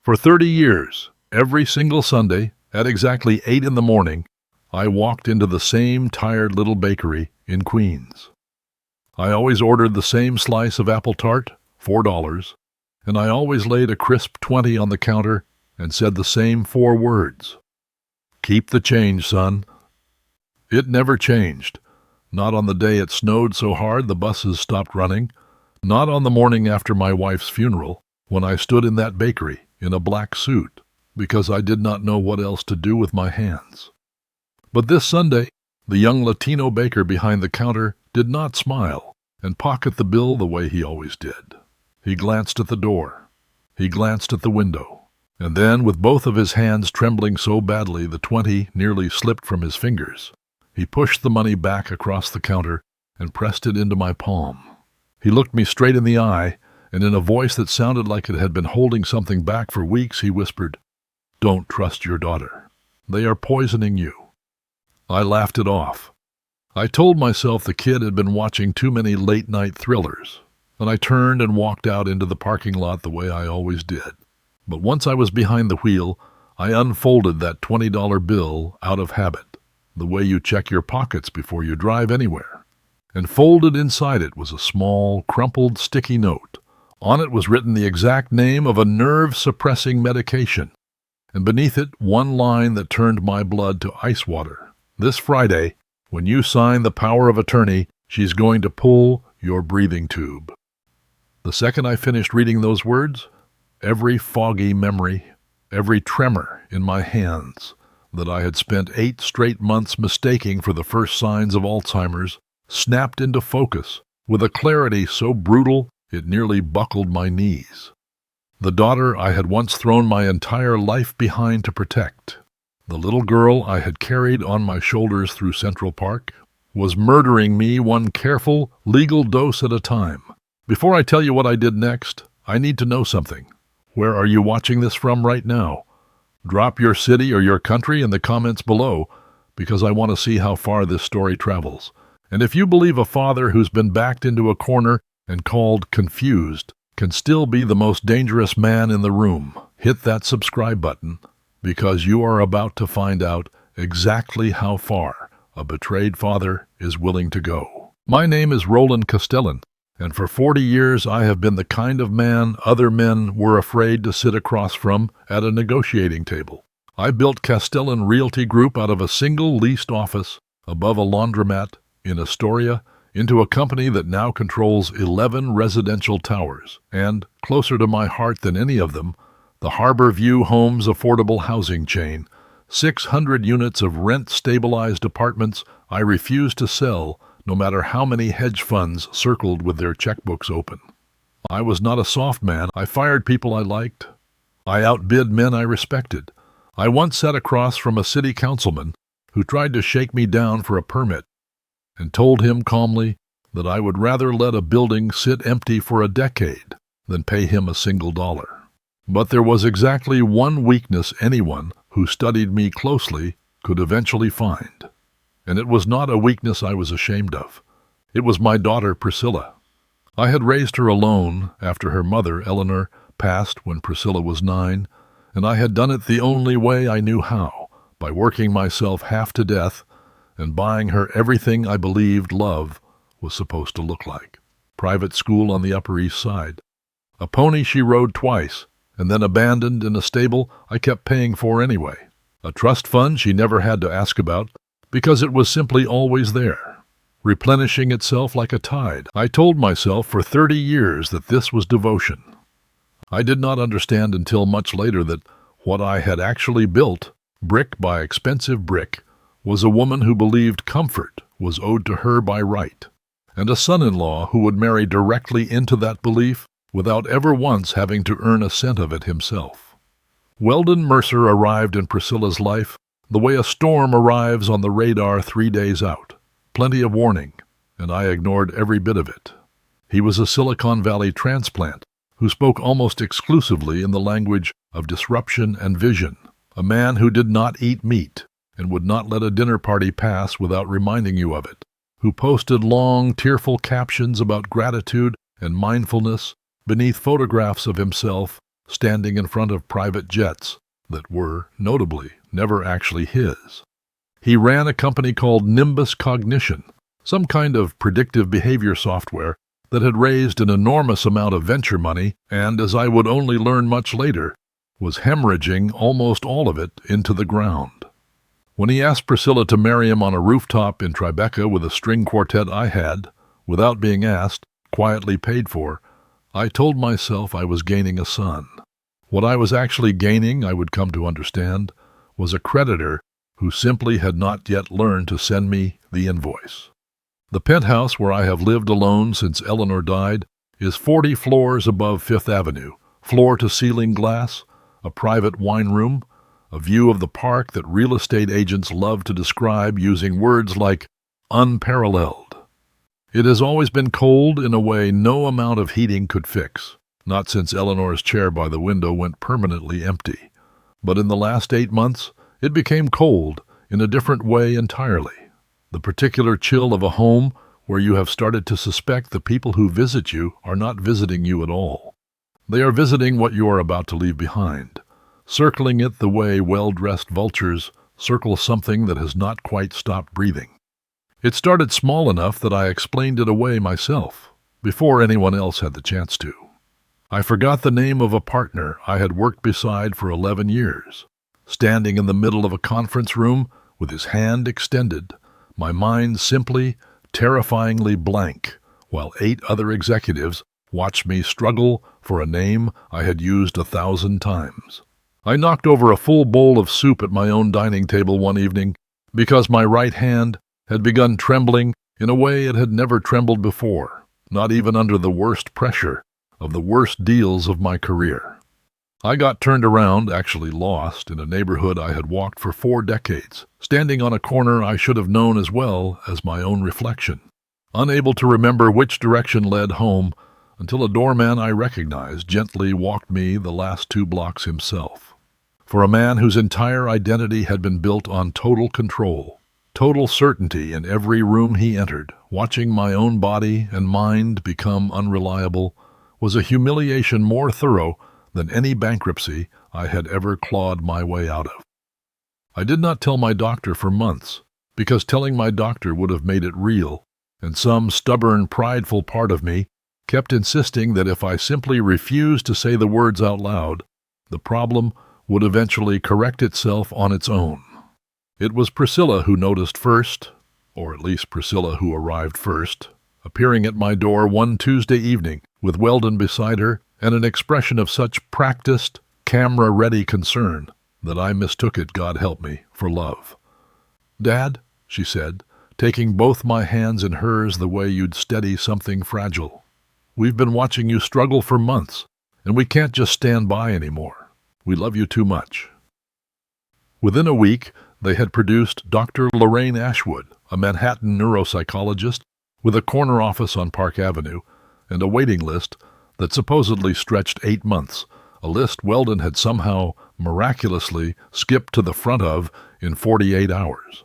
For 30 years, every single Sunday, at exactly 8 in the morning, I walked into the same tired little bakery in Queens. I always ordered the same slice of apple tart, $4, and I always laid a crisp 20 on the counter and said the same 4 words. "Keep the change, son." It never changed. Not on the day it snowed so hard the buses stopped running. Not on the morning after my wife's funeral, when I stood in that bakery in a black suit because I did not know what else to do with my hands. But this Sunday, the young Latino baker behind the counter did not smile and pocket the bill the way he always did. He glanced at the door. He glanced at the window. And then, with both of his hands trembling so badly the 20 nearly slipped from his fingers, he pushed the money back across the counter and pressed it into my palm. He looked me straight in the eye, and in a voice that sounded like it had been holding something back for weeks, he whispered, "Don't trust your daughter. They are poisoning you." I laughed it off. I told myself the kid had been watching too many late-night thrillers, and I turned and walked out into the parking lot the way I always did. But once I was behind the wheel, I unfolded that $20 bill out of habit, the way you check your pockets before you drive anywhere. And folded inside it was a small, crumpled, sticky note. On it was written the exact name of a nerve-suppressing medication, and beneath it one line that turned my blood to ice water. "This Friday, when you sign the power of attorney, she's going to pull your breathing tube." The second I finished reading those words, every foggy memory, every tremor in my hands that I had spent 8 straight months mistaking for the first signs of Alzheimer's snapped into focus with a clarity so brutal it nearly buckled my knees. The daughter I had once thrown my entire life behind to protect, the little girl I had carried on my shoulders through Central Park, was murdering me one careful, legal dose at a time. Before I tell you what I did next, I need to know something. Where are you watching this from right now? Drop your city or your country in the comments below, because I want to see how far this story travels. And if you believe a father who's been backed into a corner and called confused can still be the most dangerous man in the room, hit that subscribe button, because you are about to find out exactly how far a betrayed father is willing to go. My name is Roland Castellan, and for 40 years I have been the kind of man other men were afraid to sit across from at a negotiating table. I built Castellan Realty Group out of a single leased office above a laundromat in Astoria into a company that now controls 11 residential towers, and, closer to my heart than any of them, the Harbor View Homes affordable housing chain, 600 units of rent-stabilized apartments I refuse to sell no matter how many hedge funds circled with their checkbooks open. I was not a soft man. I fired people I liked. I outbid men I respected. I once sat across from a city councilman who tried to shake me down for a permit and told him calmly that I would rather let a building sit empty for a decade than pay him a single dollar. But there was exactly one weakness anyone who studied me closely could eventually find. And it was not a weakness I was ashamed of. It was my daughter, Priscilla. I had raised her alone after her mother, Eleanor, passed when Priscilla was 9, and I had done it the only way I knew how, by working myself half to death and buying her everything I believed love was supposed to look like. Private school on the Upper East Side. A pony she rode twice, and then abandoned in a stable I kept paying for anyway. A trust fund she never had to ask about, because it was simply always there, replenishing itself like a tide. I told myself for 30 years that this was devotion. I did not understand until much later that what I had actually built, brick by expensive brick, was a woman who believed comfort was owed to her by right, and a son-in-law who would marry directly into that belief without ever once having to earn a cent of it himself. Weldon Mercer arrived in Priscilla's life the way a storm arrives on the radar 3 days out. Plenty of warning, and I ignored every bit of it. He was a Silicon Valley transplant who spoke almost exclusively in the language of disruption and vision, a man who did not eat meat and would not let a dinner party pass without reminding you of it, who posted long, tearful captions about gratitude and mindfulness beneath photographs of himself standing in front of private jets that were, notably, never actually his. He ran a company called Nimbus Cognition, some kind of predictive behavior software that had raised an enormous amount of venture money and, as I would only learn much later, was hemorrhaging almost all of it into the ground. When he asked Priscilla to marry him on a rooftop in Tribeca with a string quartet I had, without being asked, quietly paid for, I told myself I was gaining a son. What I was actually gaining, I would come to understand, was a creditor who simply had not yet learned to send me the invoice. The penthouse where I have lived alone since Eleanor died is 40 floors above Fifth Avenue, floor-to-ceiling glass, a private wine room, a view of the park that real estate agents love to describe using words like unparalleled. It has always been cold in a way no amount of heating could fix, not since Eleanor's chair by the window went permanently empty. But in the last 8 months, it became cold in a different way entirely. The particular chill of a home where you have started to suspect the people who visit you are not visiting you at all. They are visiting what you are about to leave behind, circling it the way well-dressed vultures circle something that has not quite stopped breathing. It started small enough that I explained it away myself, before anyone else had the chance to. I forgot the name of a partner I had worked beside for 11 years. Standing in the middle of a conference room with his hand extended, my mind simply, terrifyingly blank, while 8 other executives watched me struggle for a name I had used 1,000 times. I knocked over a full bowl of soup at my own dining table one evening because my right hand had begun trembling in a way it had never trembled before, not even under the worst pressure of the worst deals of my career. I got turned around, actually lost, in a neighborhood I had walked for 4 decades, standing on a corner I should have known as well as my own reflection, unable to remember which direction led home until a doorman I recognized gently walked me the last 2 blocks himself. For a man whose entire identity had been built on total control, total certainty in every room he entered, watching my own body and mind become unreliable, was a humiliation more thorough than any bankruptcy I had ever clawed my way out of. I did not tell my doctor for months, because telling my doctor would have made it real, and some stubborn, prideful part of me kept insisting that if I simply refused to say the words out loud, the problem would eventually correct itself on its own. It was Priscilla who noticed first, or at least Priscilla who arrived first, appearing at my door one Tuesday evening with Weldon beside her and an expression of such practiced, camera-ready concern that I mistook it, God help me, for love. "Dad," she said, taking both my hands in hers the way you'd steady something fragile, "we've been watching you struggle for months, and we can't just stand by anymore. We love you too much." Within a week, they had produced Dr. Lorraine Ashwood, a Manhattan neuropsychologist with a corner office on Park Avenue and a waiting list that supposedly stretched 8 months, a list Weldon had somehow miraculously skipped to the front of in 48 hours.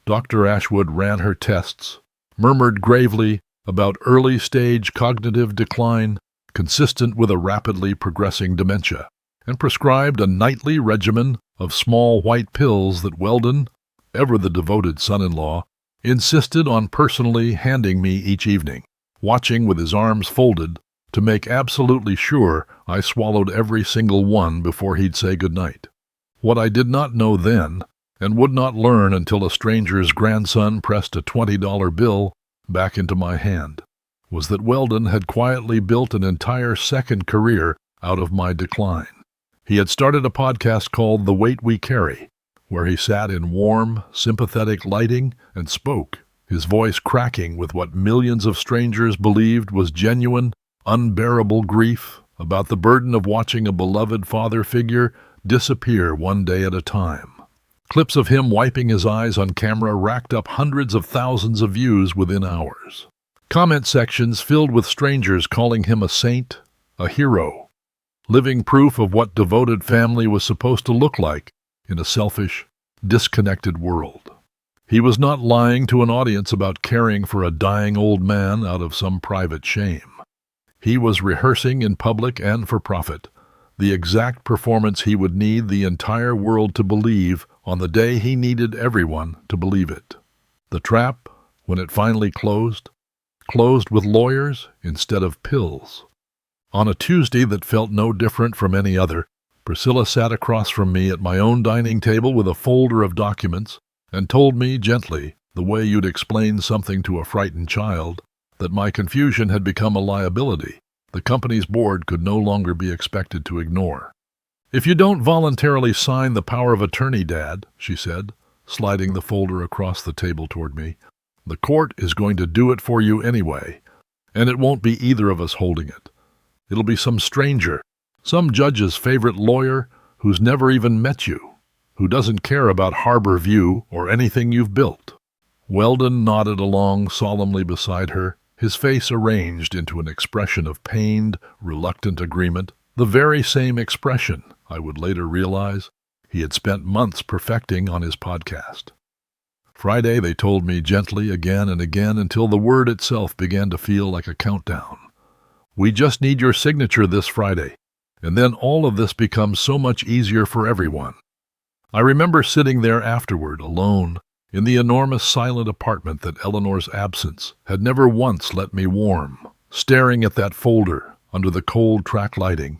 Dr. Ashwood ran her tests, murmured gravely about early-stage cognitive decline consistent with a rapidly progressing dementia, and prescribed a nightly regimen of small white pills that Weldon, ever the devoted son-in-law, insisted on personally handing me each evening, watching with his arms folded to make absolutely sure I swallowed every single one before he'd say goodnight. What I did not know then, and would not learn until a stranger's grandson pressed a $20 bill back into my hand, was that Weldon had quietly built an entire second career out of my decline. He had started a podcast called The Weight We Carry, where he sat in warm, sympathetic lighting and spoke, his voice cracking with what millions of strangers believed was genuine, unbearable grief about the burden of watching a beloved father figure disappear one day at a time. Clips of him wiping his eyes on camera racked up hundreds of thousands of views within hours. Comment sections filled with strangers calling him a saint, a hero, living proof of what devoted family was supposed to look like in a selfish, disconnected world. He was not lying to an audience about caring for a dying old man out of some private shame. He was rehearsing in public and for profit the exact performance he would need the entire world to believe on the day he needed everyone to believe it. The trap, when it finally closed with lawyers instead of pills. On a Tuesday that felt no different from any other, Priscilla sat across from me at my own dining table with a folder of documents and told me gently, the way you'd explain something to a frightened child, that my confusion had become a liability the company's board could no longer be expected to ignore. "If you don't voluntarily sign the power of attorney, Dad," she said, sliding the folder across the table toward me, "the court is going to do it for you anyway, and it won't be either of us holding it. It'll be some stranger, some judge's favorite lawyer who's never even met you, who doesn't care about Harbor View or anything you've built." Weldon nodded along solemnly beside her, his face arranged into an expression of pained, reluctant agreement, the very same expression, I would later realize, he had spent months perfecting on his podcast. Friday, they told me gently again and again until the word itself began to feel like a countdown. "We just need your signature this Friday, and then all of this becomes so much easier for everyone." I remember sitting there afterward, alone, in the enormous silent apartment that Eleanor's absence had never once let me warm, staring at that folder under the cold track lighting,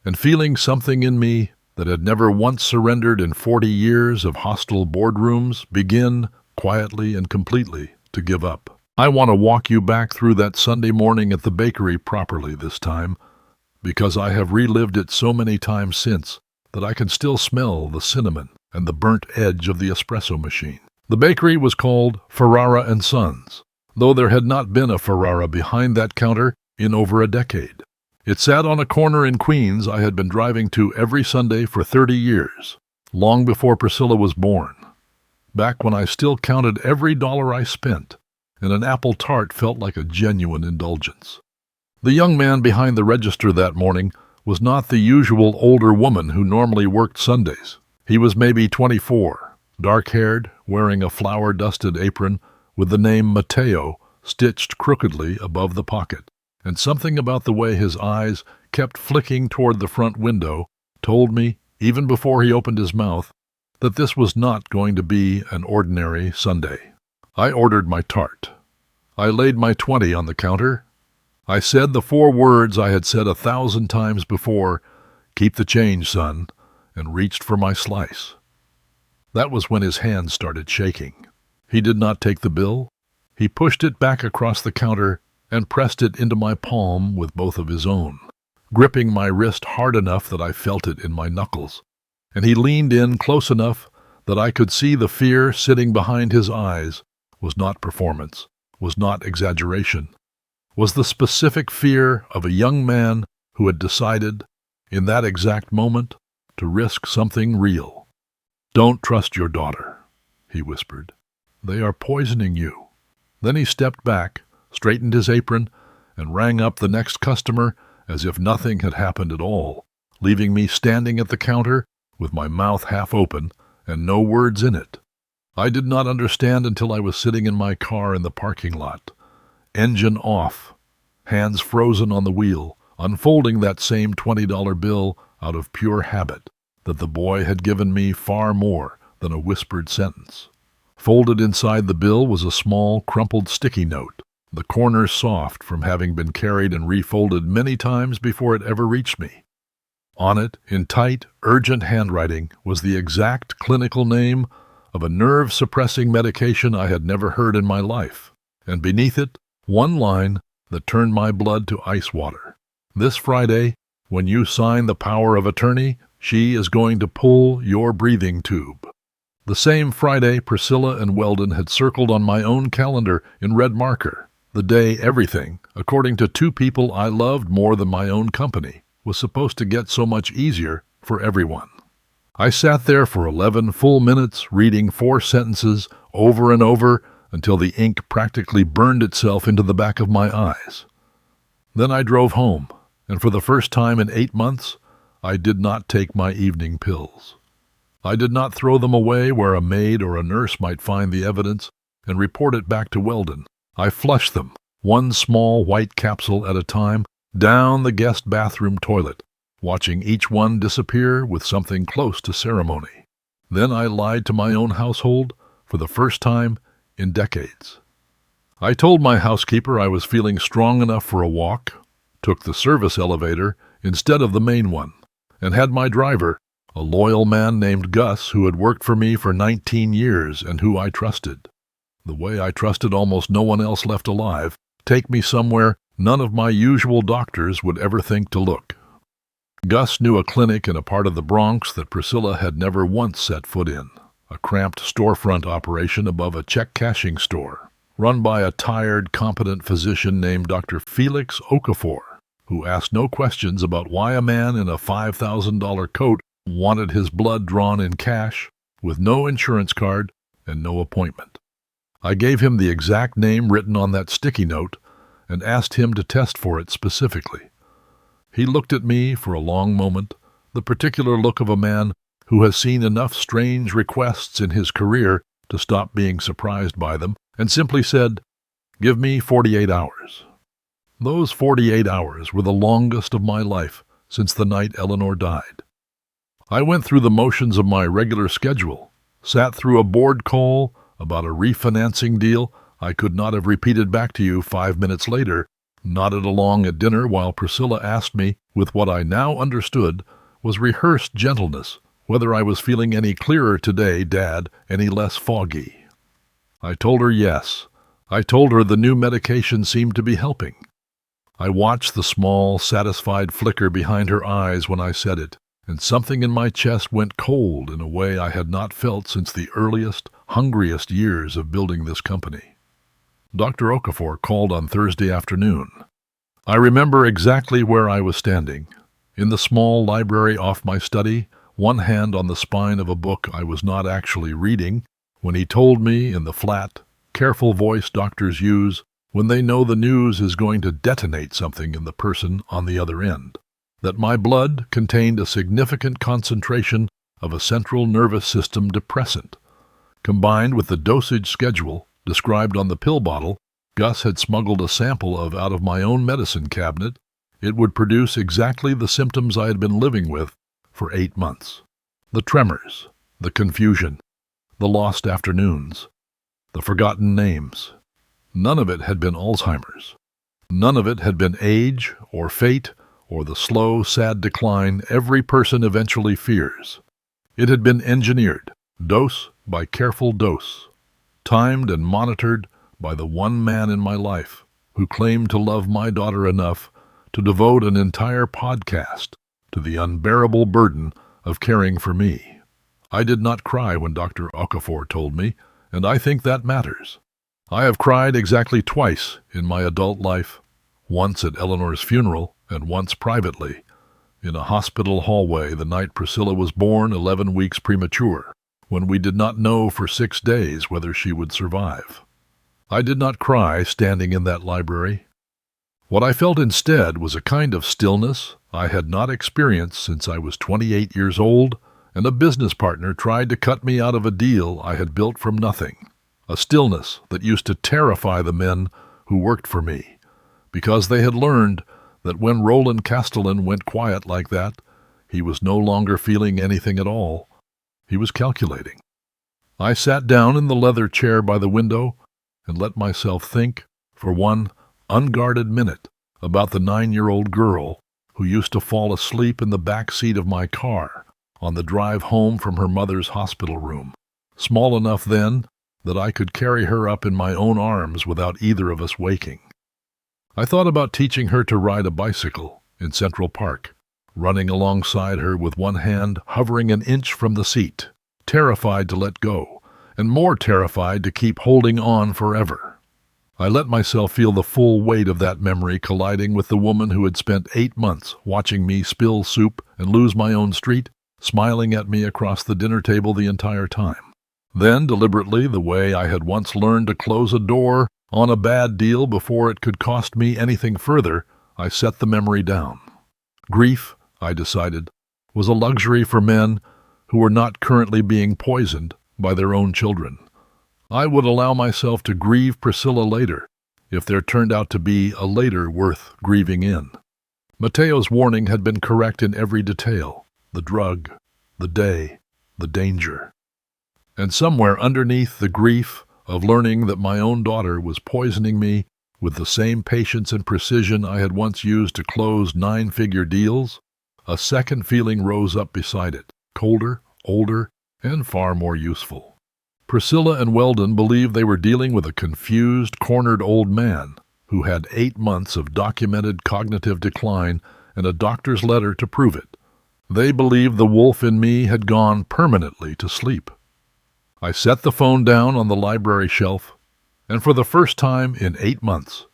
and feeling something in me that had never once surrendered in 40 years of hostile boardrooms begin, quietly and completely, to give up. I want to walk you back through that Sunday morning at the bakery properly this time, because I have relived it so many times since that I can still smell the cinnamon and the burnt edge of the espresso machine. The bakery was called Ferrara & Sons, though there had not been a Ferrara behind that counter in over a decade. It sat on a corner in Queens I had been driving to every Sunday for 30 years, long before Priscilla was born, back when I still counted every dollar I spent, and an apple tart felt like a genuine indulgence. The young man behind the register that morning was not the usual older woman who normally worked Sundays. He was maybe 24. Dark-haired, wearing a flour-dusted apron with the name Mateo stitched crookedly above the pocket, and something about the way his eyes kept flicking toward the front window told me, even before he opened his mouth, that this was not going to be an ordinary Sunday. I ordered my tart. I laid my 20 on the counter. I said the 4 words I had said 1,000 times before, "Keep the change, son," and reached for my slice. That was when his hand started shaking. He did not take the bill. He pushed it back across the counter and pressed it into my palm with both of his own, gripping my wrist hard enough that I felt it in my knuckles. And he leaned in close enough that I could see the fear sitting behind his eyes was not performance, was not exaggeration, was the specific fear of a young man who had decided, in that exact moment, to risk something real. "Don't trust your daughter," he whispered. "They are poisoning you." Then he stepped back, straightened his apron, and rang up the next customer as if nothing had happened at all, leaving me standing at the counter with my mouth half open and no words in it. I did not understand until I was sitting in my car in the parking lot, engine off, hands frozen on the wheel, unfolding that same $20 bill out of pure habit, that the boy had given me far more than a whispered sentence. Folded inside the bill was a small, crumpled sticky note, the corners soft from having been carried and refolded many times before it ever reached me. On it, in tight, urgent handwriting, was the exact clinical name of a nerve-suppressing medication I had never heard in my life, and beneath it, one line that turned my blood to ice water. "This Friday, when you sign the power of attorney, she is going to pull your breathing tube." The same Friday, Priscilla and Weldon had circled on my own calendar in red marker, the day everything, according to 2 people I loved more than my own company, was supposed to get so much easier for everyone. I sat there for 11 full minutes, reading 4 sentences over and over until the ink practically burned itself into the back of my eyes. Then I drove home, and for the first time in 8 months, I did not take my evening pills. I did not throw them away where a maid or a nurse might find the evidence and report it back to Weldon. I flushed them, one small white capsule at a time, down the guest bathroom toilet, watching each one disappear with something close to ceremony. Then I lied to my own household for the first time in decades. I told my housekeeper I was feeling strong enough for a walk, took the service elevator instead of the main one, and had my driver, a loyal man named Gus who had worked for me for 19 years and who I trusted, the way I trusted almost no one else left alive, take me somewhere none of my usual doctors would ever think to look. Gus knew a clinic in a part of the Bronx that Priscilla had never once set foot in, a cramped storefront operation above a check-cashing store, run by a tired, competent physician named Dr. Felix Okafor, who asked no questions about why a man in a $5,000 coat wanted his blood drawn in cash, with no insurance card and no appointment. I gave him the exact name written on that sticky note and asked him to test for it specifically. He looked at me for a long moment, the particular look of a man who has seen enough strange requests in his career to stop being surprised by them, and simply said, "Give me 48 hours." Those 48 hours were the longest of my life since the night Eleanor died. I went through the motions of my regular schedule, sat through a board call about a refinancing deal I could not have repeated back to you 5 minutes later, nodded along at dinner while Priscilla asked me, with what I now understood was rehearsed gentleness, whether I was feeling any clearer today, Dad, any less foggy. I told her yes. I told her the new medication seemed to be helping. I watched the small, satisfied flicker behind her eyes when I said it, and something in my chest went cold in a way I had not felt since the earliest, hungriest years of building this company. Dr. Okafor called on Thursday afternoon. I remember exactly where I was standing, in the small library off my study, one hand on the spine of a book I was not actually reading, when he told me in the flat, careful voice doctors use when they know the news is going to detonate something in the person on the other end, that my blood contained a significant concentration of a central nervous system depressant. Combined with the dosage schedule described on the pill bottle Gus had smuggled a sample of out of my own medicine cabinet, it would produce exactly the symptoms I had been living with for 8 months. The tremors, the confusion, the lost afternoons, the forgotten names. None of it had been Alzheimer's. None of it had been age or fate or the slow, sad decline every person eventually fears. It had been engineered, dose by careful dose, timed and monitored by the one man in my life who claimed to love my daughter enough to devote an entire podcast to the unbearable burden of caring for me. I did not cry when Dr. Okafor told me, and I think that matters. I have cried exactly twice in my adult life, once at Eleanor's funeral and once privately, in a hospital hallway the night Priscilla was born 11 weeks premature, when we did not know for 6 days whether she would survive. I did not cry standing in that library. What I felt instead was a kind of stillness I had not experienced since I was 28 years old and a business partner tried to cut me out of a deal I had built from nothing, a stillness that used to terrify the men who worked for me, because they had learned that when Roland Castellan went quiet like that, he was no longer feeling anything at all. He was calculating. I sat down in the leather chair by the window and let myself think, for one unguarded minute, about the 9-year-old girl who used to fall asleep in the back seat of my car on the drive home from her mother's hospital room, small enough then that I could carry her up in my own arms without either of us waking. I thought about teaching her to ride a bicycle in Central Park, running alongside her with one hand hovering an inch from the seat, terrified to let go, and more terrified to keep holding on forever. I let myself feel the full weight of that memory colliding with the woman who had spent 8 months watching me spill soup and lose my own street, smiling at me across the dinner table the entire time. Then, deliberately, the way I had once learned to close a door on a bad deal before it could cost me anything further, I set the memory down. Grief, I decided, was a luxury for men who were not currently being poisoned by their own children. I would allow myself to grieve Priscilla later, if there turned out to be a later worth grieving in. Mateo's warning had been correct in every detail: the drug, the day, the danger. And somewhere underneath the grief of learning that my own daughter was poisoning me with the same patience and precision I had once used to close 9-figure deals, a second feeling rose up beside it, colder, older, and far more useful. Priscilla and Weldon believed they were dealing with a confused, cornered old man who had 8 months of documented cognitive decline and a doctor's letter to prove it. They believed the wolf in me had gone permanently to sleep. I set the phone down on the library shelf, and for the first time in 8 months,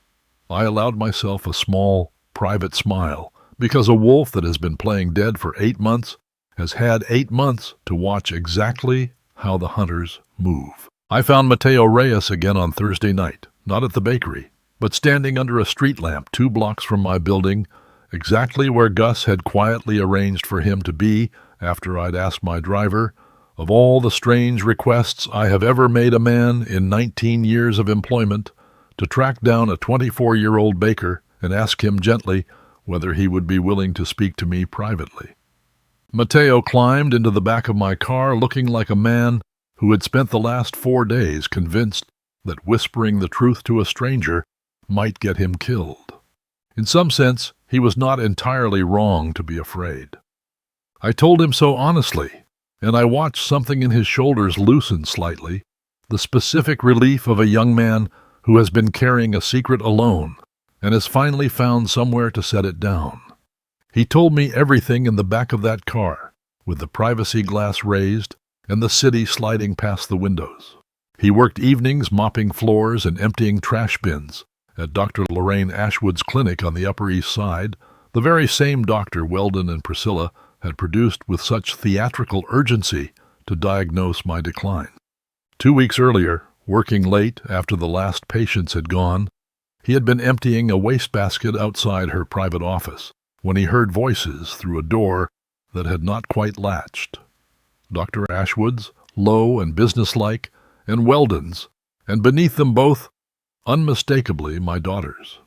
I allowed myself a small, private smile, because a wolf that has been playing dead for 8 months has had 8 months to watch exactly how the hunters move. I found Mateo Reyes again on Thursday night, not at the bakery, but standing under a street lamp 2 blocks from my building, exactly where Gus had quietly arranged for him to be after I'd asked my driver, of all the strange requests I have ever made a man in 19 years of employment, to track down a 24-year-old baker and ask him gently whether he would be willing to speak to me privately. Mateo climbed into the back of my car looking like a man who had spent the last 4 days convinced that whispering the truth to a stranger might get him killed. In some sense, he was not entirely wrong to be afraid. I told him so honestly, and I watched something in his shoulders loosen slightly, the specific relief of a young man who has been carrying a secret alone and has finally found somewhere to set it down. He told me everything in the back of that car, with the privacy glass raised and the city sliding past the windows. He worked evenings mopping floors and emptying trash bins at Dr. Lorraine Ashwood's clinic on the Upper East Side, the very same doctor Weldon and Priscilla had produced with such theatrical urgency to diagnose my decline. 2 weeks earlier, working late after the last patients had gone, he had been emptying a wastebasket outside her private office when he heard voices through a door that had not quite latched. Dr. Ashwood's, low and businesslike, and Weldon's, and beneath them both, unmistakably my daughter's.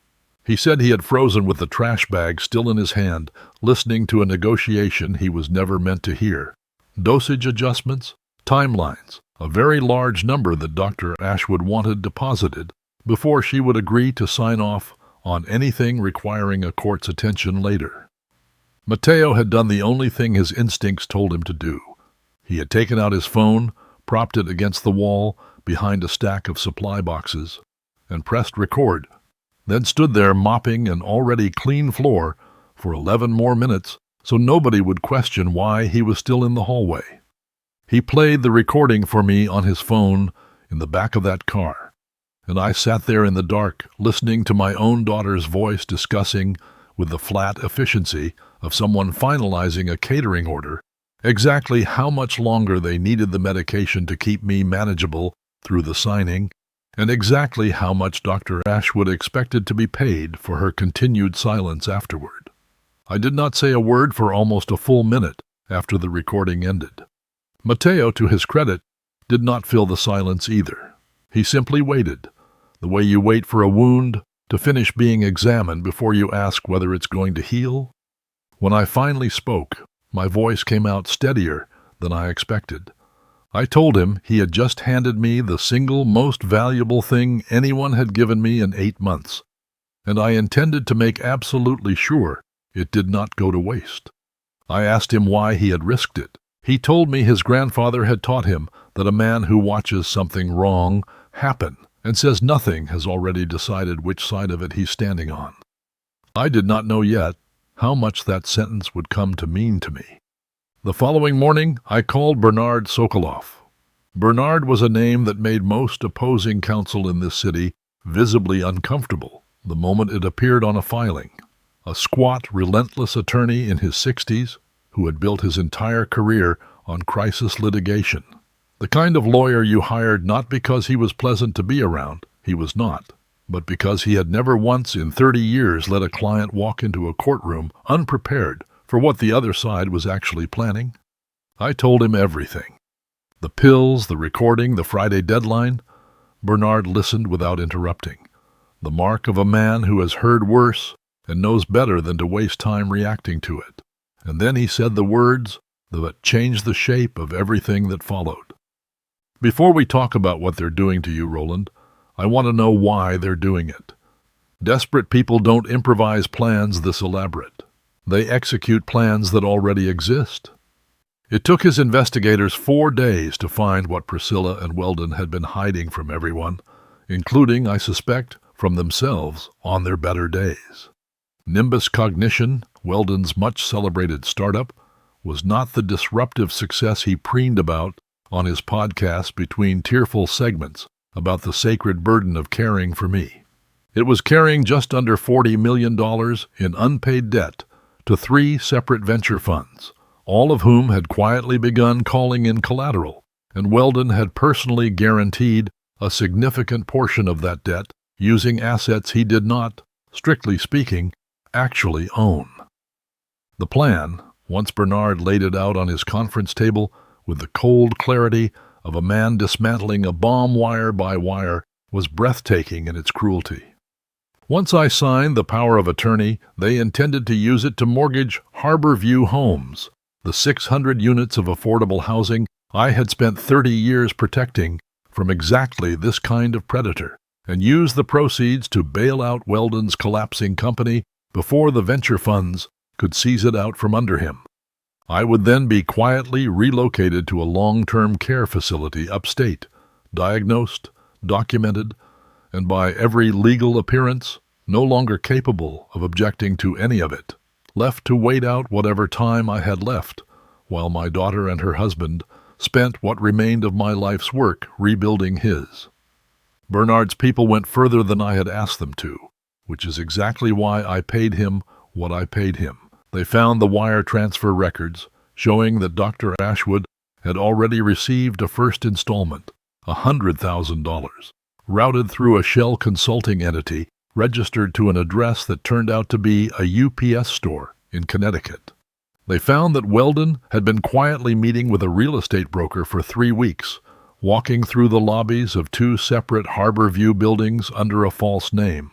He said he had frozen with the trash bag still in his hand, listening to a negotiation he was never meant to hear. Dosage adjustments, timelines, a very large number that Dr. Ashwood wanted deposited before she would agree to sign off on anything requiring a court's attention later. Mateo had done the only thing his instincts told him to do. He had taken out his phone, propped it against the wall behind a stack of supply boxes, and pressed record, then stood there mopping an already clean floor for 11 more minutes so nobody would question why he was still in the hallway. He played the recording for me on his phone in the back of that car, and I sat there in the dark listening to my own daughter's voice discussing, with the flat efficiency of someone finalizing a catering order, exactly how much longer they needed the medication to keep me manageable through the signing, and exactly how much Dr. Ashwood expected to be paid for her continued silence afterward. I did not say a word for almost a full minute after the recording ended. Mateo, to his credit, did not fill the silence either. He simply waited, the way you wait for a wound to finish being examined before you ask whether it's going to heal. When I finally spoke, my voice came out steadier than I expected. I told him he had just handed me the single most valuable thing anyone had given me in 8 months, and I intended to make absolutely sure it did not go to waste. I asked him why he had risked it. He told me his grandfather had taught him that a man who watches something wrong happen and says nothing has already decided which side of it he's standing on. I did not know yet how much that sentence would come to mean to me. The following morning, I called Bernard Sokoloff. Bernard was a name that made most opposing counsel in this city visibly uncomfortable the moment it appeared on a filing. A squat, relentless attorney in his 60s who had built his entire career on crisis litigation. The kind of lawyer you hired not because he was pleasant to be around, he was not, but because he had never once in 30 years let a client walk into a courtroom unprepared for what the other side was actually planning. I told him everything. The pills, the recording, the Friday deadline. Bernard listened without interrupting. The mark of a man who has heard worse and knows better than to waste time reacting to it. And then he said the words that changed the shape of everything that followed. Before we talk about what they're doing to you, Roland, I want to know why they're doing it. Desperate people don't improvise plans this elaborate. They execute plans that already exist. It took his investigators 4 days to find what Priscilla and Weldon had been hiding from everyone, including, I suspect, from themselves on their better days. Nimbus Cognition, Weldon's much-celebrated startup, was not the disruptive success he preened about on his podcast between tearful segments about the sacred burden of caring for me. It was carrying just under $40 million in unpaid debt to 3 separate venture funds, all of whom had quietly begun calling in collateral, and Weldon had personally guaranteed a significant portion of that debt using assets he did not, strictly speaking, actually own. The plan, once Bernard laid it out on his conference table with the cold clarity of a man dismantling a bomb wire by wire, was breathtaking in its cruelty. Once I signed the power of attorney, they intended to use it to mortgage Harbor View Homes, the 600 units of affordable housing I had spent 30 years protecting from exactly this kind of predator, and use the proceeds to bail out Weldon's collapsing company before the venture funds could seize it out from under him. I would then be quietly relocated to a long-term care facility upstate, diagnosed, documented, and by every legal appearance, no longer capable of objecting to any of it, left to wait out whatever time I had left, while my daughter and her husband spent what remained of my life's work rebuilding his. Bernard's people went further than I had asked them to, which is exactly why I paid him what I paid him. They found the wire transfer records, showing that Dr. Ashwood had already received a first installment, $100,000, routed through a shell consulting entity registered to an address that turned out to be a UPS store in Connecticut. They found that Weldon had been quietly meeting with a real estate broker for 3 weeks, walking through the lobbies of 2 separate Harbor View buildings under a false name,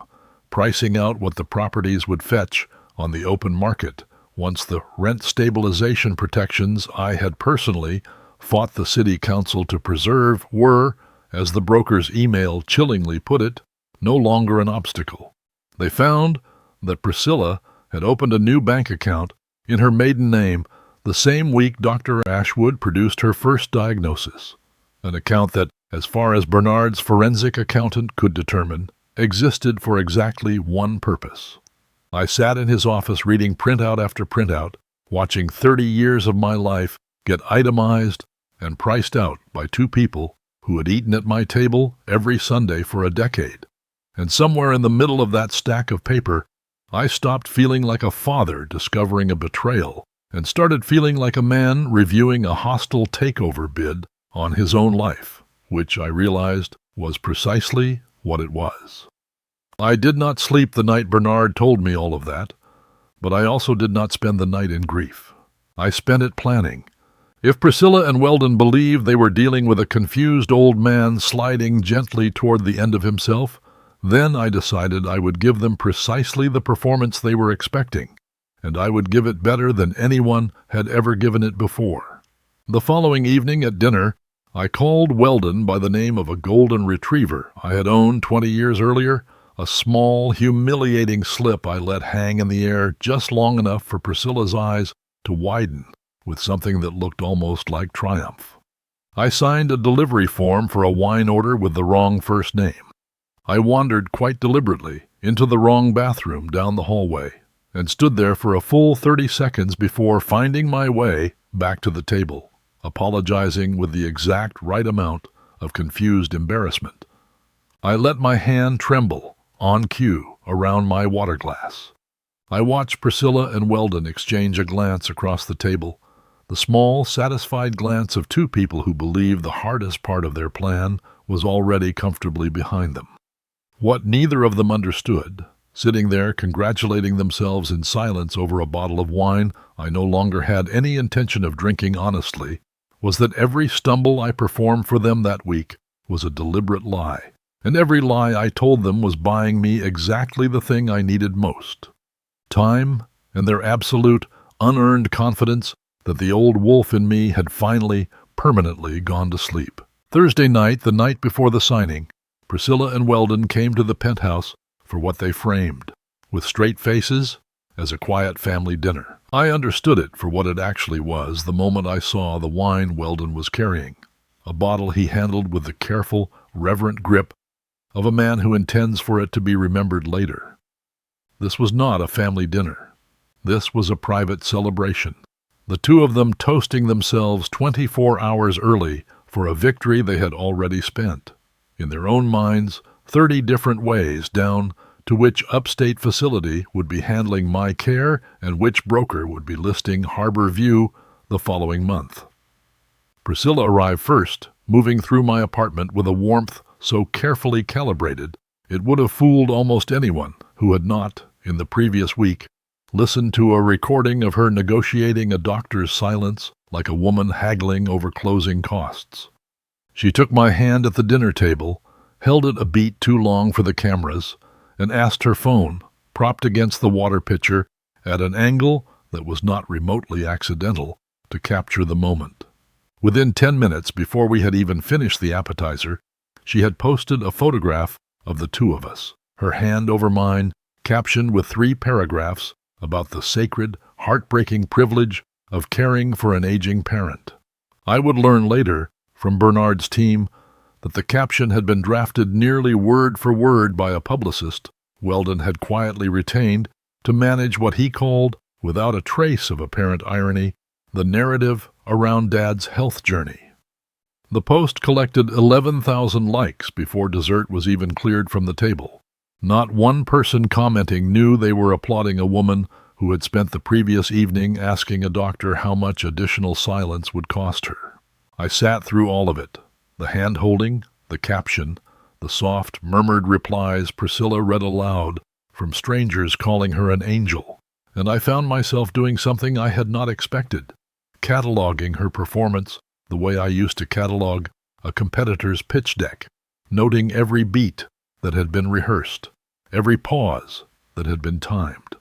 pricing out what the properties would fetch on the open market once the rent stabilization protections I had personally fought the city council to preserve were, as the broker's email chillingly put it, no longer an obstacle. They found that Priscilla had opened a new bank account in her maiden name the same week Dr. Ashwood produced her first diagnosis, an account that, as far as Bernard's forensic accountant could determine, existed for exactly one purpose. I sat in his office reading printout after printout, watching 30 years of my life get itemized and priced out by 2 people who had eaten at my table every Sunday for a decade. And somewhere in the middle of that stack of paper, I stopped feeling like a father discovering a betrayal and started feeling like a man reviewing a hostile takeover bid on his own life, which I realized was precisely what it was. I did not sleep the night Bernard told me all of that, but I also did not spend the night in grief. I spent it planning. If Priscilla and Weldon believed they were dealing with a confused old man sliding gently toward the end of himself, then I decided I would give them precisely the performance they were expecting, and I would give it better than anyone had ever given it before. The following evening at dinner, I called Weldon by the name of a golden retriever I had owned 20 years earlier, a small, humiliating slip I let hang in the air just long enough for Priscilla's eyes to widen with something that looked almost like triumph. I signed a delivery form for a wine order with the wrong first name. I wandered quite deliberately into the wrong bathroom down the hallway and stood there for a full 30 seconds before finding my way back to the table, apologizing with the exact right amount of confused embarrassment. I let my hand tremble on cue around my water glass. I watched Priscilla and Weldon exchange a glance across the table, the small, satisfied glance of 2 people who believed the hardest part of their plan was already comfortably behind them. What neither of them understood, sitting there congratulating themselves in silence over a bottle of wine I no longer had any intention of drinking honestly, was that every stumble I performed for them that week was a deliberate lie, and every lie I told them was buying me exactly the thing I needed most. time, and their absolute, unearned confidence that the old wolf in me had finally, permanently gone to sleep. Thursday night, the night before the signing, Priscilla and Weldon came to the penthouse for what they framed, with straight faces, as a quiet family dinner. I understood it for what it actually was the moment I saw the wine Weldon was carrying, a bottle he handled with the careful, reverent grip of a man who intends for it to be remembered later. This was not a family dinner. This was a private celebration, the two of them toasting themselves 24 hours early for a victory they had already spent, in their own minds, 30 different ways down to which upstate facility would be handling my care and which broker would be listing Harbor View the following month. Priscilla arrived first, moving through my apartment with a warmth so carefully calibrated it would have fooled almost anyone who had not, in the previous week, listened to a recording of her negotiating a doctor's silence like a woman haggling over closing costs. She took my hand at the dinner table, held it a beat too long for the cameras, and asked her phone, propped against the water pitcher at an angle that was not remotely accidental, to capture the moment. Within 10 minutes, before we had even finished the appetizer, she had posted a photograph of the two of us, her hand over mine, captioned with 3 paragraphs about the sacred, heartbreaking privilege of caring for an aging parent. I would learn later, from Bernard's team, that the caption had been drafted nearly word for word by a publicist Weldon had quietly retained to manage what he called, without a trace of apparent irony, the narrative around Dad's health journey. The post collected 11,000 likes before dessert was even cleared from the table. Not one person commenting knew they were applauding a woman who had spent the previous evening asking a doctor how much additional silence would cost her. I sat through all of it. The hand-holding, the caption, the soft, murmured replies Priscilla read aloud from strangers calling her an angel, and I found myself doing something I had not expected, cataloging her performance the way I used to catalog a competitor's pitch deck, noting every beat that had been rehearsed, every pause that had been timed.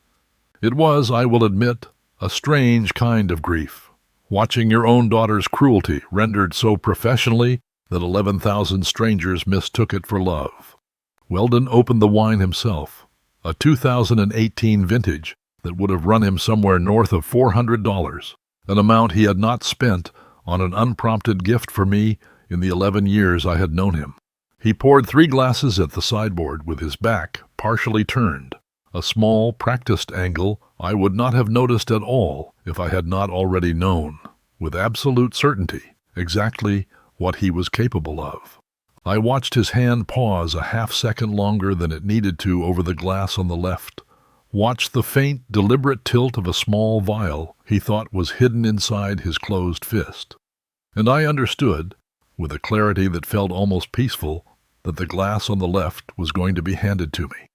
It was, I will admit, a strange kind of grief, watching your own daughter's cruelty rendered so professionally that 11,000 strangers mistook it for love. Weldon opened the wine himself, a 2018 vintage that would have run him somewhere north of $400, an amount he had not spent on an unprompted gift for me in the 11 years I had known him. He poured 3 glasses at the sideboard with his back partially turned, a small, practiced angle I would not have noticed at all if I had not already known, with absolute certainty, exactly what he was capable of. I watched his hand pause a half-second longer than it needed to over the glass on the left, watched the faint, deliberate tilt of a small vial he thought was hidden inside his closed fist. And I understood, with a clarity that felt almost peaceful, that the glass on the left was going to be handed to me.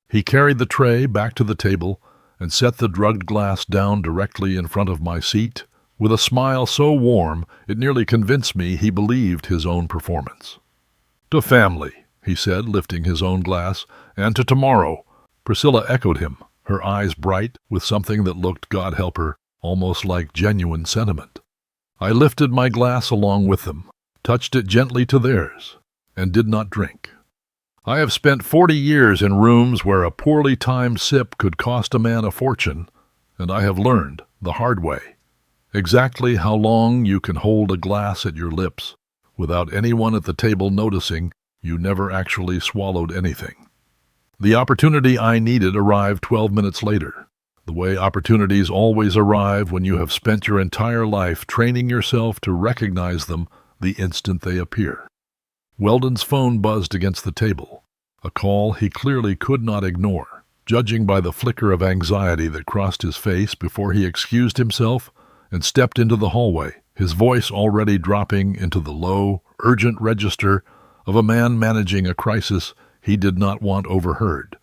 He carried the tray back to the table and set the drugged glass down directly in front of my seat, with a smile so warm it nearly convinced me he believed his own performance. "To family," he said, lifting his own glass, "and to tomorrow." Priscilla echoed him, her eyes bright with something that looked, God help her, almost like genuine sentiment. I lifted my glass along with them, touched it gently to theirs, and did not drink. I have spent 40 years in rooms where a poorly timed sip could cost a man a fortune, and I have learned, the hard way, exactly how long you can hold a glass at your lips without anyone at the table noticing you never actually swallowed anything. The opportunity I needed arrived 12 minutes later, the way opportunities always arrive when you have spent your entire life training yourself to recognize them the instant they appear. Weldon's phone buzzed against the table, a call he clearly could not ignore, judging by the flicker of anxiety that crossed his face before he excused himself and stepped into the hallway, his voice already dropping into the low, urgent register of a man managing a crisis he did not want overheard,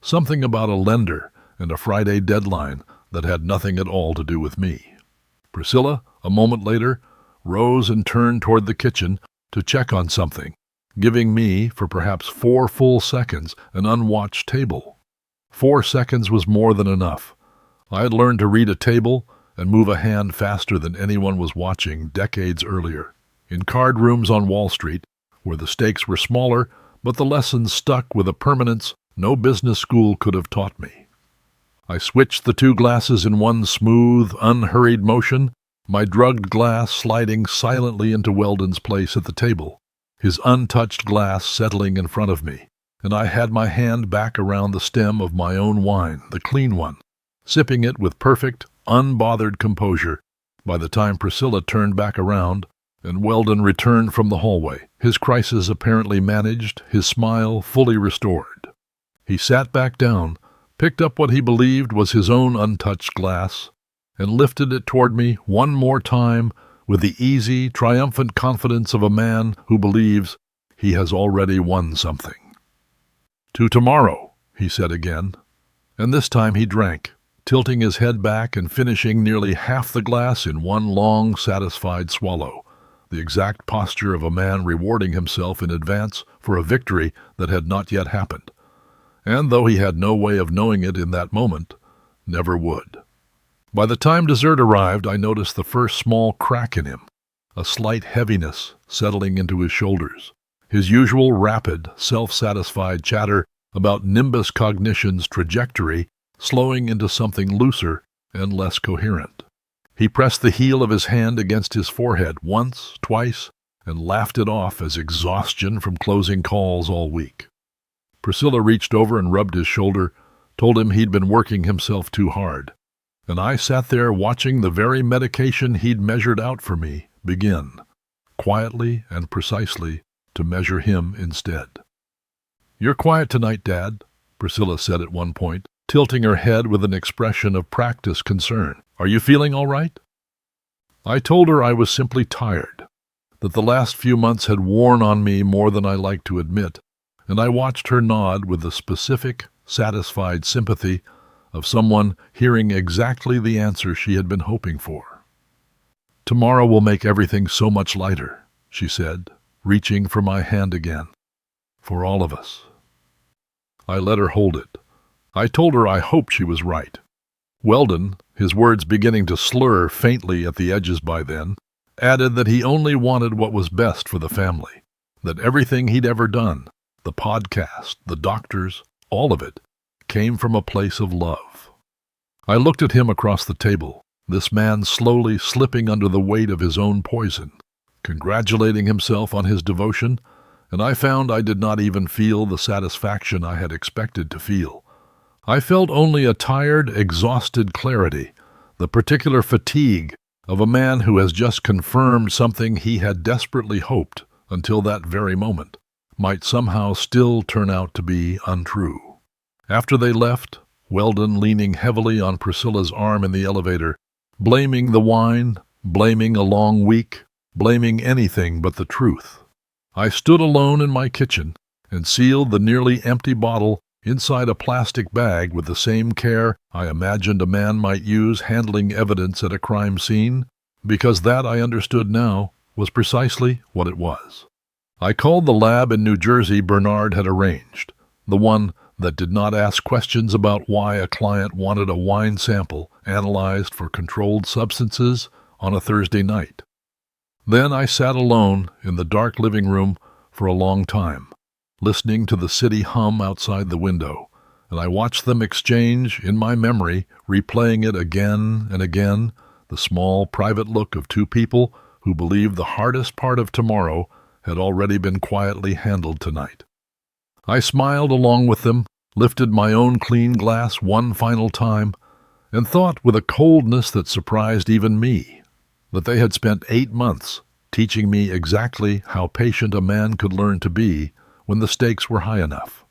something about a lender and a Friday deadline that had nothing at all to do with me. Priscilla, a moment later, rose and turned toward the kitchen to check on something, giving me, for perhaps 4 full seconds, an unwatched table. 4 seconds was more than enough, I had learned to read a table and move a hand faster than anyone was watching decades earlier. In card rooms on Wall Street, where the stakes were smaller, but the lessons stuck with a permanence no business school could have taught me. I switched the two glasses in one smooth, unhurried motion, my drugged glass sliding silently into Weldon's place at the table, his untouched glass settling in front of me, and I had my hand back around the stem of my own wine, the clean one, sipping it with perfect, unbothered composure by the time Priscilla turned back around and Weldon returned from the hallway, his crisis apparently managed, his smile fully restored. He sat back down, picked up what he believed was his own untouched glass, and lifted it toward me one more time with the easy, triumphant confidence of a man who believes he has already won something. "To tomorrow," he said again, and this time he drank, tilting his head back and finishing nearly half the glass in one long, satisfied swallow, the exact posture of a man rewarding himself in advance for a victory that had not yet happened, and though he had no way of knowing it in that moment, never would. By the time dessert arrived, I noticed the first small crack in him, a slight heaviness settling into his shoulders, his usual rapid, self-satisfied chatter about nimbus cognition's trajectory slowing into something looser and less coherent. He pressed the heel of his hand against his forehead once, twice, and laughed it off as exhaustion from closing calls all week. Priscilla reached over and rubbed his shoulder, told him he'd been working himself too hard, and I sat there watching the very medication he'd measured out for me begin, quietly and precisely, to measure him instead. "You're quiet tonight, Dad," Priscilla said at one point, tilting her head with an expression of practiced concern. "Are you feeling all right?" I told her I was simply tired, that the last few months had worn on me more than I liked to admit, and I watched her nod with the specific, satisfied sympathy of someone hearing exactly the answer she had been hoping for. "Tomorrow will make everything so much lighter," she said, reaching for my hand again. "For all of us." I let her hold it. I told her I hoped she was right. Weldon, his words beginning to slur faintly at the edges by then, added that he only wanted what was best for the family, that everything he'd ever done, the podcast, the doctors, all of it, came from a place of love. I looked at him across the table, this man slowly slipping under the weight of his own poison, congratulating himself on his devotion, and I found I did not even feel the satisfaction I had expected to feel. I felt only a tired, exhausted clarity, the particular fatigue of a man who has just confirmed something he had desperately hoped, until that very moment, might somehow still turn out to be untrue. After they left, Weldon leaning heavily on Priscilla's arm in the elevator, blaming the wine, blaming a long week, blaming anything but the truth. I stood alone in my kitchen and sealed the nearly empty bottle inside a plastic bag with the same care I imagined a man might use handling evidence at a crime scene, because that, I understood now, was precisely what it was. I called the lab in New Jersey Bernard had arranged, the one that did not ask questions about why a client wanted a wine sample analyzed for controlled substances on a Thursday night. Then I sat alone in the dark living room for a long time, listening to the city hum outside the window, and I watched them exchange, in my memory, replaying it again and again, the small, private look of two people who believed the hardest part of tomorrow had already been quietly handled tonight. I smiled along with them, lifted my own clean glass one final time, and thought with a coldness that surprised even me, that they had spent 8 months teaching me exactly how patient a man could learn to be when the stakes were high enough.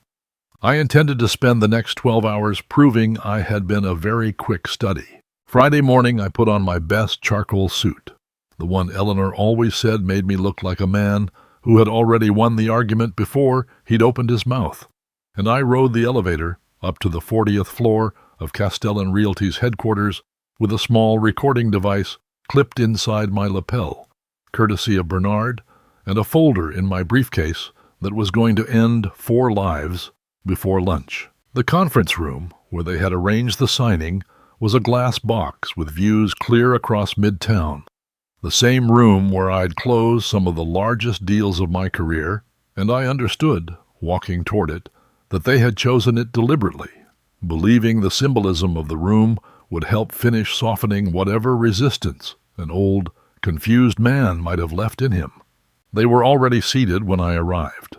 I intended to spend the next 12 hours proving I had been a very quick study. Friday morning I put on my best charcoal suit, the one Eleanor always said made me look like a man who had already won the argument before he'd opened his mouth, and I rode the elevator up to the 40th floor of Castellan Realty's headquarters with a small recording device clipped inside my lapel, courtesy of Bernard, and a folder in my briefcase that was going to end 4 lives before lunch. The conference room, where they had arranged the signing, was a glass box with views clear across Midtown, the same room where I'd closed some of the largest deals of my career, and I understood, walking toward it, that they had chosen it deliberately, believing the symbolism of the room would help finish softening whatever resistance an old, confused man might have left in him. They were already seated when I arrived.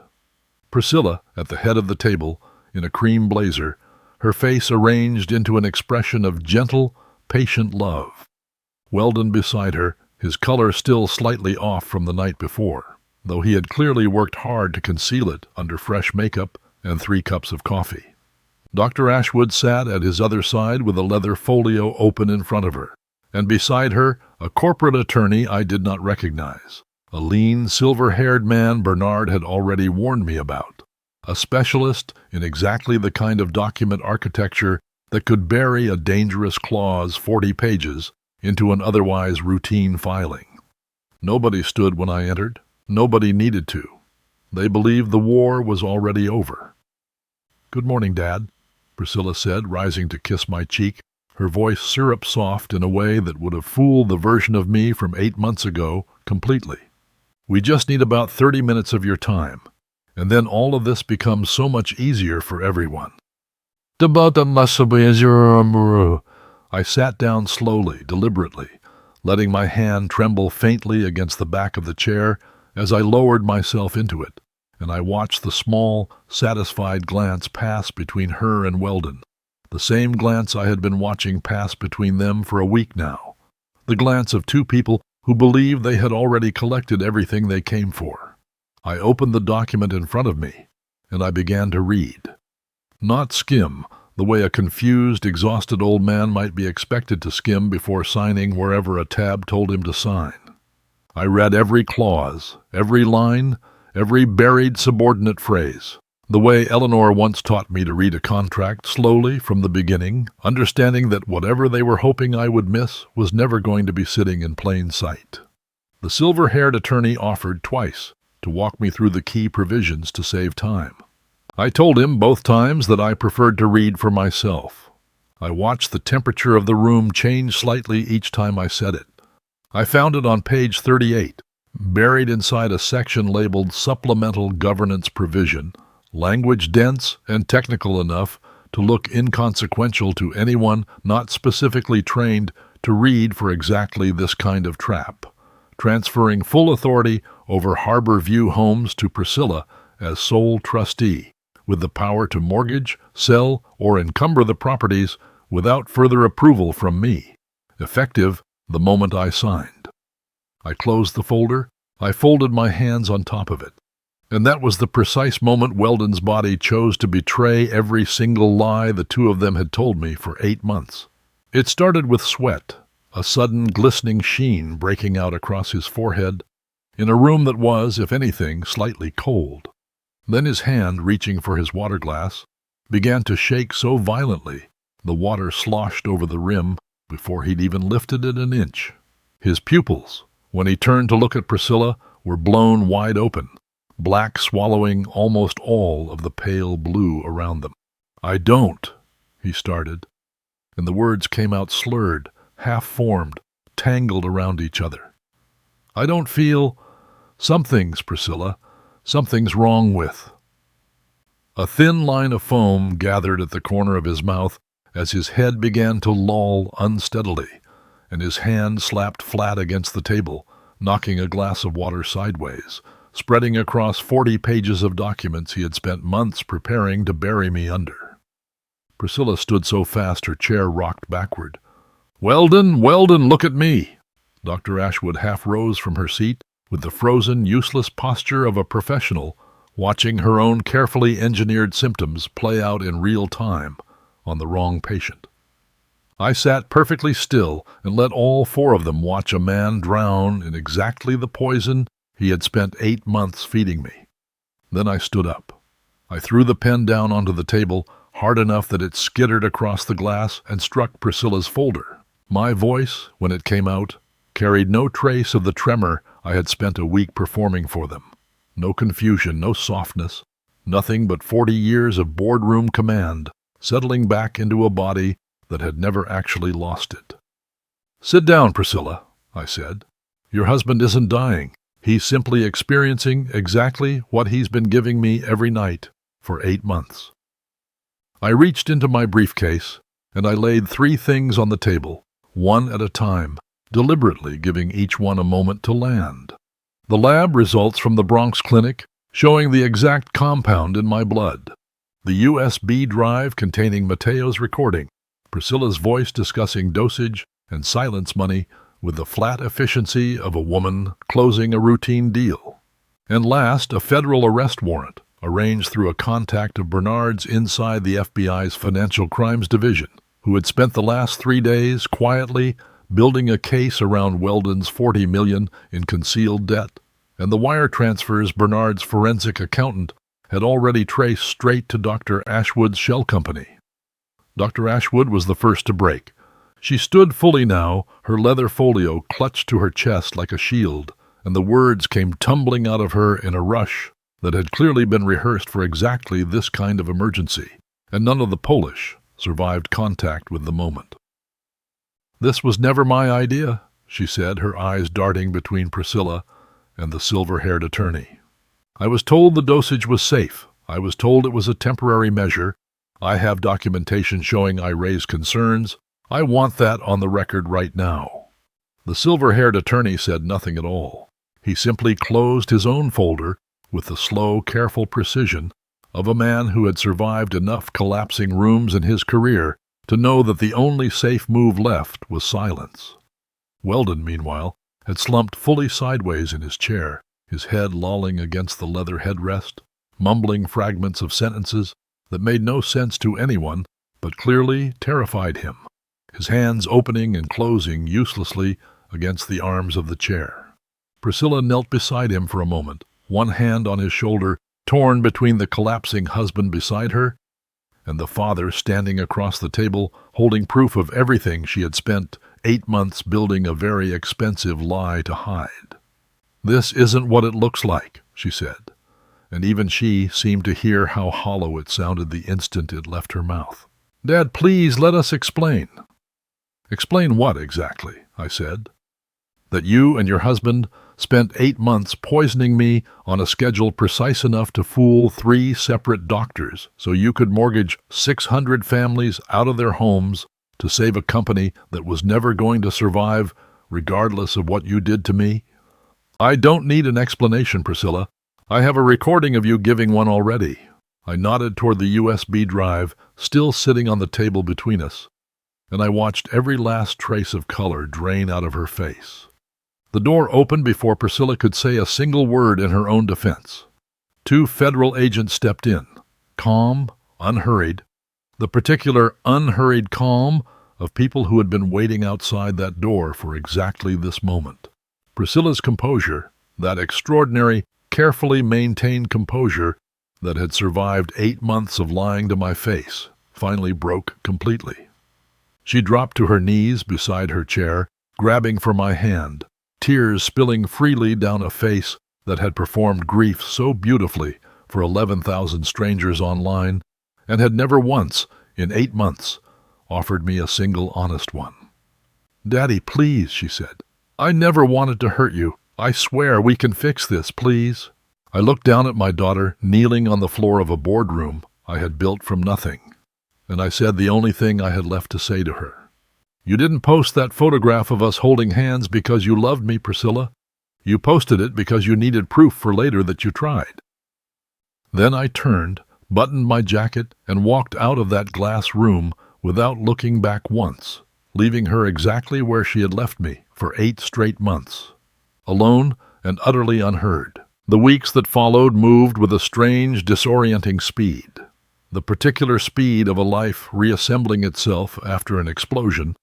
Priscilla, at the head of the table, in a cream blazer, her face arranged into an expression of gentle, patient love. Weldon beside her, his color still slightly off from the night before, though he had clearly worked hard to conceal it under fresh makeup and 3 cups of coffee. Dr. Ashwood sat at his other side with a leather folio open in front of her, and beside her a corporate attorney I did not recognize, a lean, silver-haired man Bernard had already warned me about, a specialist in exactly the kind of document architecture that could bury a dangerous clause 40 pages into an otherwise routine filing. Nobody stood when I entered. Nobody needed to. They believed the war was already over. "Good morning, Dad," Priscilla said, rising to kiss my cheek, her voice syrup-soft in a way that would have fooled the version of me from 8 months ago completely. "We just need about 30 minutes of your time, and then all of this becomes so much easier for everyone." I sat down slowly, deliberately, letting my hand tremble faintly against the back of the chair as I lowered myself into it, and I watched the small, satisfied glance pass between her and Weldon, the same glance I had been watching pass between them for a week now, the glance of 2 people who believed they had already collected everything they came for. I opened the document in front of me, and I began to read. Not skim, the way a confused, exhausted old man might be expected to skim before signing wherever a tab told him to sign. I read every clause, every line, every buried subordinate phrase, the way Eleanor once taught me to read a contract slowly from the beginning, understanding that whatever they were hoping I would miss was never going to be sitting in plain sight. The silver-haired attorney offered twice to walk me through the key provisions to save time. I told him both times that I preferred to read for myself. I watched the temperature of the room change slightly each time I said it. I found it on page 38, buried inside a section labeled Supplemental Governance Provision, language dense and technical enough to look inconsequential to anyone not specifically trained to read for exactly this kind of trap, transferring full authority over Harbor View Homes to Priscilla as sole trustee, with the power to mortgage, sell, or encumber the properties without further approval from me, effective the moment I signed. I closed the folder. I folded my hands on top of it. And that was the precise moment Weldon's body chose to betray every single lie the 2 of them had told me for 8 months. It started with sweat, a sudden glistening sheen breaking out across his forehead, in a room that was, if anything, slightly cold. Then his hand, reaching for his water glass, began to shake so violently the water sloshed over the rim before he'd even lifted it an inch. His pupils, when he turned to look at Priscilla, were blown wide open, black swallowing almost all of the pale blue around them. "I don't," he started, and the words came out slurred, half-formed, tangled around each other. "I don't feel... Something's, Priscilla. Something's wrong with..." A thin line of foam gathered at the corner of his mouth as his head began to loll unsteadily, and his hand slapped flat against the table, knocking a glass of water sideways, spreading across 40 pages of documents he had spent months preparing to bury me under. Priscilla stood so fast her chair rocked backward. Weldon, look at me!" Dr. Ashwood half rose from her seat with the frozen, useless posture of a professional watching her own carefully engineered symptoms play out in real time on the wrong patient. I sat perfectly still and let all 4 of them watch a man drown in exactly the poison he had spent 8 months feeding me. Then I stood up. I threw the pen down onto the table, hard enough that it skittered across the glass and struck Priscilla's folder. My voice, when it came out, carried no trace of the tremor I had spent a week performing for them. No confusion, no softness, nothing but 40 years of boardroom command settling back into a body that had never actually lost it. "Sit down, Priscilla," I said. "Your husband isn't dying. He's simply experiencing exactly what he's been giving me every night for 8 months." I reached into my briefcase, and I laid 3 things on the table, one at a time, deliberately giving each one a moment to land. The lab results from the Bronx Clinic showing the exact compound in my blood. The USB drive containing Mateo's recording, Priscilla's voice discussing dosage and silence money with the flat efficiency of a woman closing a routine deal. And last, a federal arrest warrant, arranged through a contact of Bernard's inside the FBI's Financial Crimes Division, who had spent the last 3 days quietly building a case around Weldon's $40 million in concealed debt, and the wire transfers Bernard's forensic accountant had already traced straight to Dr. Ashwood's shell company. Dr. Ashwood was the first to break. She stood fully now, her leather folio clutched to her chest like a shield, and the words came tumbling out of her in a rush that had clearly been rehearsed for exactly this kind of emergency, and none of the Polish survived contact with the moment. "This was never my idea," she said, her eyes darting between Priscilla and the silver-haired attorney. "I was told the dosage was safe. I was told it was a temporary measure. I have documentation showing I raised concerns. I want that on the record right now." The silver-haired attorney said nothing at all. He simply closed his own folder with the slow, careful precision of a man who had survived enough collapsing rooms in his career to know that the only safe move left was silence. Weldon, meanwhile, had slumped fully sideways in his chair, his head lolling against the leather headrest, mumbling fragments of sentences that made no sense to anyone but clearly terrified him, his hands opening and closing uselessly against the arms of the chair. Priscilla knelt beside him for a moment, one hand on his shoulder, torn between the collapsing husband beside her and the father standing across the table, holding proof of everything she had spent 8 months building a very expensive lie to hide. "This isn't what it looks like," she said, and even she seemed to hear how hollow it sounded the instant it left her mouth. "Dad, please let us explain." "Explain what exactly?" I said. "That you and your husband spent 8 months poisoning me on a schedule precise enough to fool 3 separate doctors so you could mortgage 600 families out of their homes to save a company that was never going to survive regardless of what you did to me." "I don't need an explanation, Priscilla. I have a recording of you giving one already." I nodded toward the USB drive still sitting on the table between us, and I watched every last trace of color drain out of her face. The door opened before Priscilla could say a single word in her own defense. 2 federal agents stepped in, calm, unhurried, the particular unhurried calm of people who had been waiting outside that door for exactly this moment. Priscilla's composure, that extraordinary, carefully maintained composure that had survived 8 months of lying to my face, finally broke completely. She dropped to her knees beside her chair, grabbing for my hand, tears spilling freely down a face that had performed grief so beautifully for 11,000 strangers online and had never once, in 8 months, offered me a single honest one. "Daddy, please," she said. "I never wanted to hurt you. I swear we can fix this, please." I looked down at my daughter kneeling on the floor of a boardroom I had built from nothing, and I said the only thing I had left to say to her. "You didn't post that photograph of us holding hands because you loved me, Priscilla. You posted it because you needed proof for later that you tried." Then I turned, buttoned my jacket, and walked out of that glass room without looking back once, leaving her exactly where she had left me for 8 straight months, alone and utterly unheard. The weeks that followed moved with a strange, disorienting speed, the particular speed of a life reassembling itself after an explosion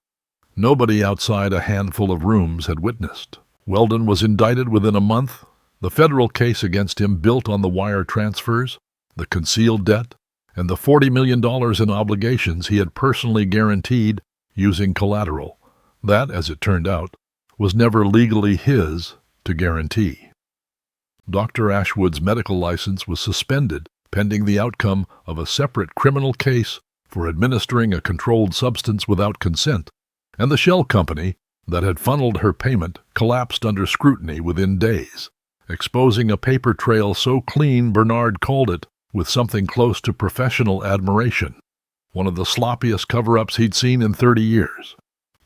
nobody outside a handful of rooms had witnessed. Weldon was indicted within a month, the federal case against him built on the wire transfers, the concealed debt, and the $40 million in obligations he had personally guaranteed using collateral that, as it turned out, was never legally his to guarantee. Dr. Ashwood's medical license was suspended pending the outcome of a separate criminal case for administering a controlled substance without consent, and the shell company that had funneled her payment collapsed under scrutiny within days, exposing a paper trail so clean Bernard called it, with something close to professional admiration, one of the sloppiest cover-ups he'd seen in 30 years.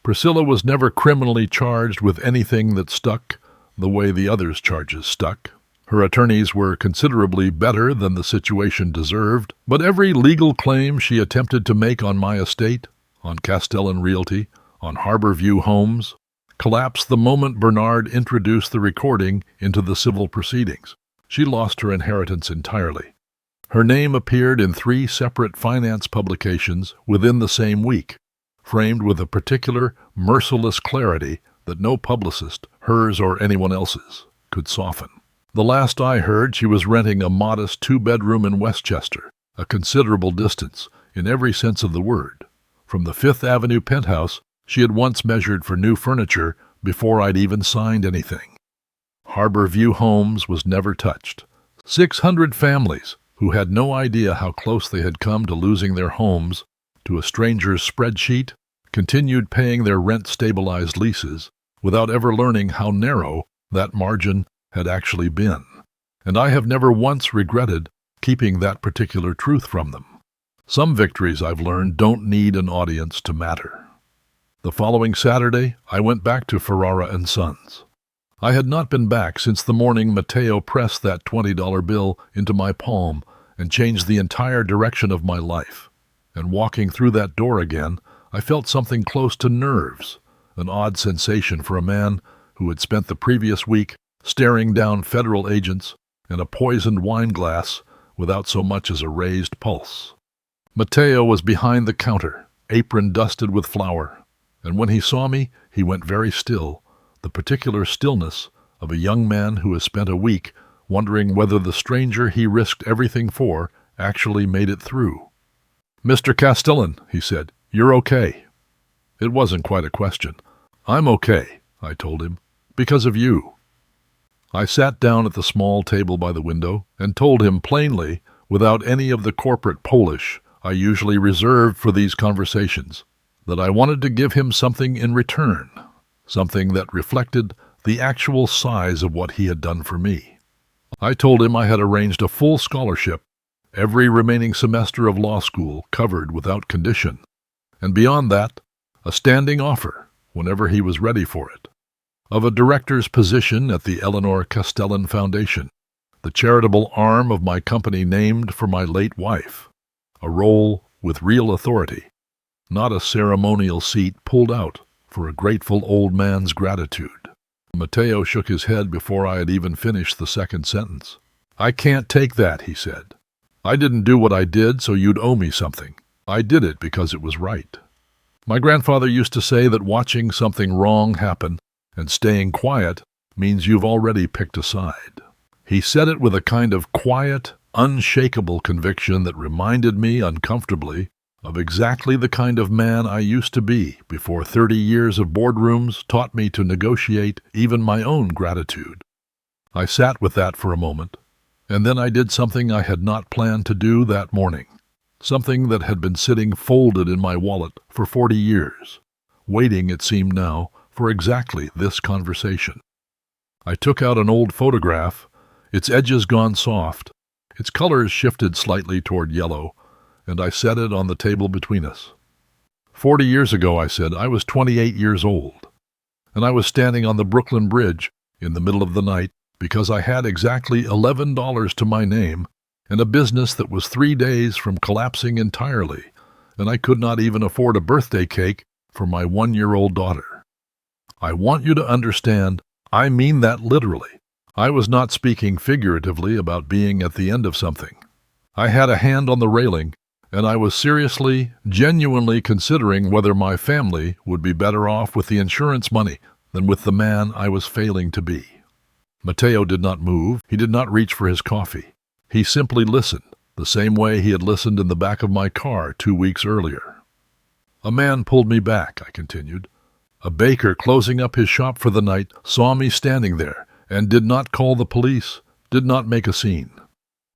Priscilla was never criminally charged with anything that stuck the way the others' charges stuck. Her attorneys were considerably better than the situation deserved, but every legal claim she attempted to make on my estate, on Castellan Realty, on Harborview Homes, collapsed the moment Bernard introduced the recording into the civil proceedings. She lost her inheritance entirely. Her name appeared in 3 separate finance publications within the same week, framed with a particular merciless clarity that no publicist, hers or anyone else's, could soften. The last I heard, she was renting a modest 2-bedroom in Westchester, a considerable distance, in every sense of the word, from the Fifth Avenue penthouse she had once measured for new furniture before I'd even signed anything. Harborview Homes was never touched. 600 families, who had no idea how close they had come to losing their homes to a stranger's spreadsheet, continued paying their rent-stabilized leases without ever learning how narrow that margin had actually been. And I have never once regretted keeping that particular truth from them. Some victories, I've learned, don't need an audience to matter. The following Saturday, I went back to Ferrara & Sons. I had not been back since the morning Matteo pressed that $20 bill into my palm and changed the entire direction of my life. And walking through that door again, I felt something close to nerves, an odd sensation for a man who had spent the previous week staring down federal agents and a poisoned wine glass without so much as a raised pulse. Matteo was behind the counter, apron dusted with flour, and when he saw me, he went very still, the particular stillness of a young man who has spent a week wondering whether the stranger he risked everything for actually made it through. "Mr. Castellan," he said, "you're okay." It wasn't quite a question. "I'm okay," I told him, "because of you." I sat down at the small table by the window and told him plainly, without any of the corporate Polish I usually reserved for these conversations, that I wanted to give him something in return, something that reflected the actual size of what he had done for me. I told him I had arranged a full scholarship, every remaining semester of law school covered without condition, and beyond that, a standing offer, whenever he was ready for it, of a director's position at the Eleanor Castellan Foundation, the charitable arm of my company named for my late wife, a role with real authority, not a ceremonial seat pulled out for a grateful old man's gratitude. Matteo shook his head before I had even finished the second sentence. "I can't take that," he said. "I didn't do what I did so you'd owe me something. I did it because it was right." My grandfather used to say that watching something wrong happen and staying quiet means you've already picked a side. He said it with a kind of quiet, unshakable conviction that reminded me uncomfortably of exactly the kind of man I used to be before 30 years of boardrooms taught me to negotiate even my own gratitude. I sat with that for a moment, and then I did something I had not planned to do that morning, something that had been sitting folded in my wallet for 40 years, waiting, it seemed now, for exactly this conversation. I took out an old photograph, its edges gone soft, its colors shifted slightly toward yellow, and I set it on the table between us. 40 years ago, I said, I was 28 years old, and I was standing on the Brooklyn Bridge in the middle of the night because I had exactly $11 to my name and a business that was 3 days from collapsing entirely, and I could not even afford a birthday cake for my 1-year-old daughter. I want you to understand, I mean that literally. I was not speaking figuratively about being at the end of something. I had a hand on the railing, and I was seriously, genuinely considering whether my family would be better off with the insurance money than with the man I was failing to be. Matteo did not move. He did not reach for his coffee. He simply listened, the same way he had listened in the back of my car 2 weeks earlier. A man pulled me back, I continued. A baker closing up his shop for the night saw me standing there and did not call the police, did not make a scene.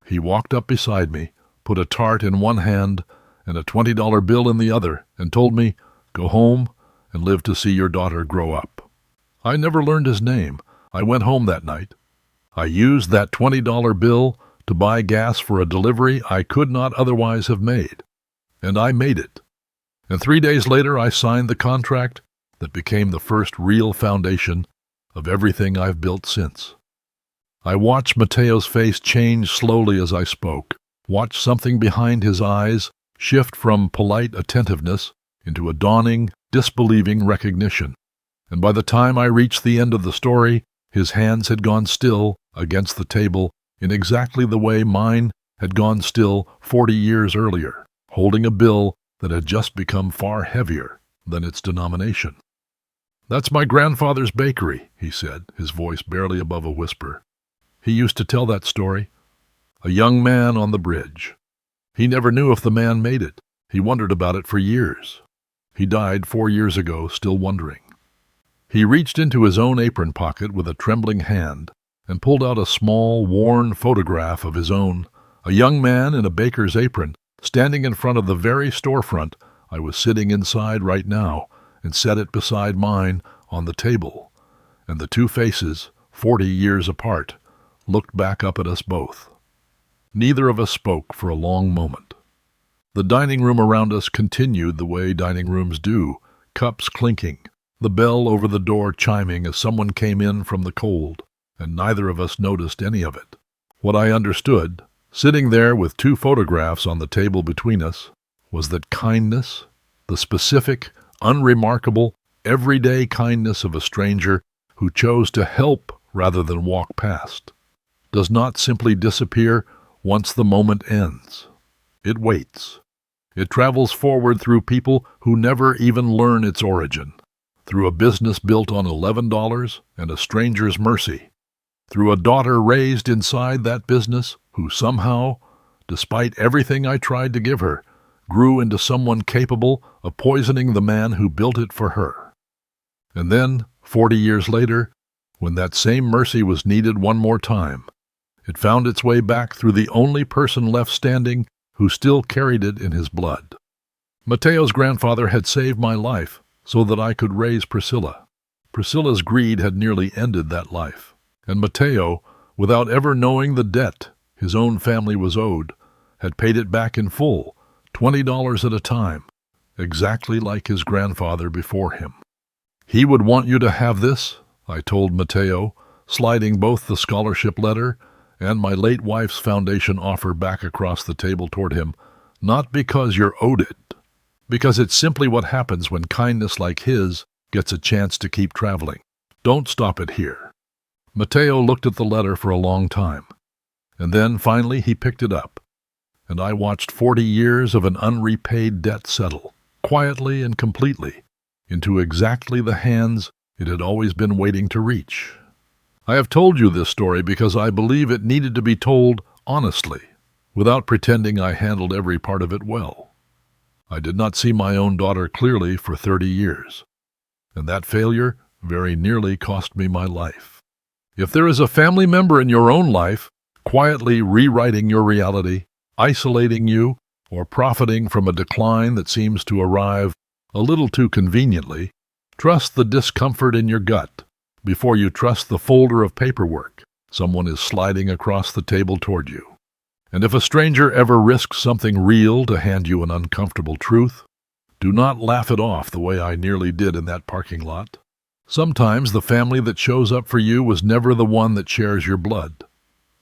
He walked up beside me, put a tart in one hand and a $20 bill in the other, and told me, "Go home and live to see your daughter grow up." I never learned his name. I went home that night. I used that $20 bill to buy gas for a delivery I could not otherwise have made. And I made it. And 3 days later I signed the contract that became the first real foundation of everything I've built since. I watched Mateo's face change slowly as I spoke, watched something behind his eyes shift from polite attentiveness into a dawning, disbelieving recognition. And by the time I reached the end of the story, his hands had gone still against the table in exactly the way mine had gone still 40 years earlier, holding a bill that had just become far heavier than its denomination. "That's my grandfather's bakery," he said, his voice barely above a whisper. "He used to tell that story. A young man on the bridge. He never knew if the man made it. He wondered about it for years. He died 4 years ago, still wondering." He reached into his own apron pocket with a trembling hand and pulled out a small, worn photograph of his own, a young man in a baker's apron, standing in front of the very storefront I was sitting inside right now, and set it beside mine on the table. And the two faces, 40 years apart, looked back up at us both. Neither of us spoke for a long moment. The dining room around us continued the way dining rooms do, cups clinking, the bell over the door chiming as someone came in from the cold, and neither of us noticed any of it. What I understood, sitting there with two photographs on the table between us, was that kindness, the specific, unremarkable, everyday kindness of a stranger who chose to help rather than walk past, does not simply disappear once the moment ends. It waits. It travels forward through people who never even learn its origin, through a business built on $11 and a stranger's mercy, through a daughter raised inside that business who somehow, despite everything I tried to give her, grew into someone capable of poisoning the man who built it for her. And then, 40 years later, when that same mercy was needed one more time, it found its way back through the only person left standing who still carried it in his blood. Mateo's grandfather had saved my life so that I could raise Priscilla. Priscilla's greed had nearly ended that life, and Mateo, without ever knowing the debt his own family was owed, had paid it back in full, $20 at a time, exactly like his grandfather before him. "He would want you to have this," I told Mateo, sliding both the scholarship letter and my late wife's foundation offer back across the table toward him, "not because you're owed it, because it's simply what happens when kindness like his gets a chance to keep traveling. Don't stop it here." Mateo looked at the letter for a long time, and then finally he picked it up, and I watched 40 years of an unrepaid debt settle, quietly and completely, into exactly the hands it had always been waiting to reach. I have told you this story because I believe it needed to be told honestly, without pretending I handled every part of it well. I did not see my own daughter clearly for 30 years, and that failure very nearly cost me my life. If there is a family member in your own life quietly rewriting your reality, isolating you, or profiting from a decline that seems to arrive a little too conveniently, trust the discomfort in your gut before you trust the folder of paperwork someone is sliding across the table toward you. And if a stranger ever risks something real to hand you an uncomfortable truth, do not laugh it off the way I nearly did in that parking lot. Sometimes the family that shows up for you was never the one that shares your blood.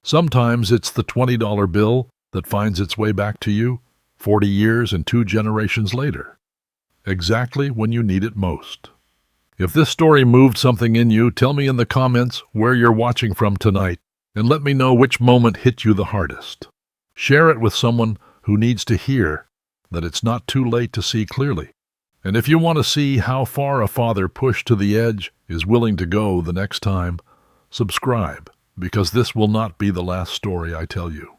Sometimes it's the $20 bill that finds its way back to you 40 years and 2 generations later, exactly when you need it most. If this story moved something in you, tell me in the comments where you're watching from tonight, and let me know which moment hit you the hardest. Share it with someone who needs to hear that it's not too late to see clearly. And if you want to see how far a father pushed to the edge is willing to go the next time, subscribe, because this will not be the last story I tell you.